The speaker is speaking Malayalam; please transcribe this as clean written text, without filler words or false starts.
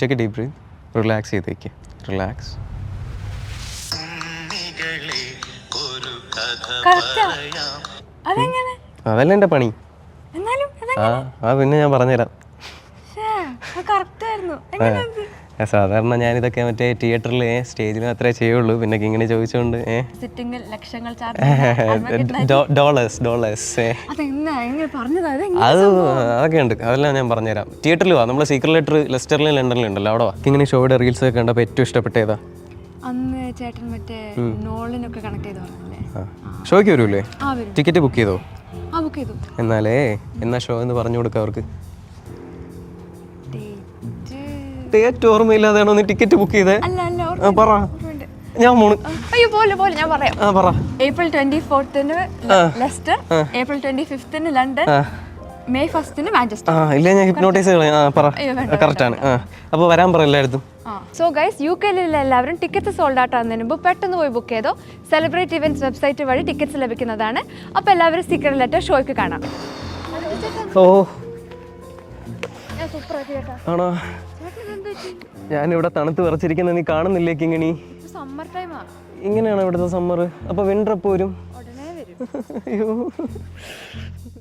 Take a deep breath. Relax ചെയ്തേക്ക്. റിലാക്സ്. അതല്ല എൻ്റെ പണി. പിന്നെ ഞാൻ പറഞ്ഞുതരാം. സാധാരണ ഞാനിതൊക്കെ മറ്റേ തിയേറ്ററിൽ സ്റ്റേജിൽ മാത്രമേ ചെയ്യുള്ളൂ. പിന്നെ ഇങ്ങനെ ചോദിച്ചോണ്ട് അത് അതൊക്കെ ഉണ്ട്. അതെല്ലാം ഞാൻ പറഞ്ഞുതരാം. തിയേറ്ററിൽ വാ. നമ്മൾ സീക്രട്ട് ലെറ്റർ ലെസ്റ്ററിലും ലണ്ടനിലും ഉണ്ടല്ലോ, അവിടെ വാ. ഇങ്ങനെ ഷോയുടെ റീൽസ് ഒക്കെ കണ്ടപ്പോൾ ഏറ്റവും ഇഷ്ടപ്പെട്ട ഏതാ? ഷോയ്ക്ക് വരൂല്ലേ? ടിക്കറ്റ് ബുക്ക് ചെയ്തോ? എന്നാ ഷോ എന്ന് പറഞ്ഞു കൊടുക്കാം അവർക്ക്. ഡേറ്റ് ഓർമ്മയില്ലാതെയാണോ നീ ടിക്കറ്റ് ബുക്ക് ചെയ്തേ? പറ. ഞാൻ April 24 Leicester, April 25 London, May 1 Manchester. ഇല്ല, ഞാൻ ഹിപ്നോട്ടൈസ് കറക്റ്റ് ആണ്. അപ്പോൾ വരാൻ പറ എല്ലായിടത്തും. സോ ഗൈസ്, UK-ലുള്ള എല്ലാവരും ടിക്കറ്റ് സോൾഡ് ഔട്ട് ആകുന്നതിന് മുമ്പ് പെട്ടെന്ന് പോയി ബുക്ക് ചെയ്തോ. സെലിബ്രേറ്റ് ഇവന്റ്സ് വെബ്സൈറ്റ് വഴി ടിക്കറ്റ്സ് ലഭിക്കുന്നതാണ്. അപ്പോൾ എല്ലാവരും സീക്രട്ട് ലെറ്റർ ഷോയ്ക്ക് കാണാം. ആണോ? ഞാനിവിടെ തണുത്ത് വിറച്ചിരിക്കുന്ന നീ കാണുന്നില്ലേ കിങ്ങിണി? സമ്മർ ടൈമാ. ഇങ്ങനെയാണോ ഇവിടുത്തെ സമ്മർ? അപ്പോൾ വിന്റർ എപ്പോൾ വരും? ഉടനെ വരും. അയ്യോ.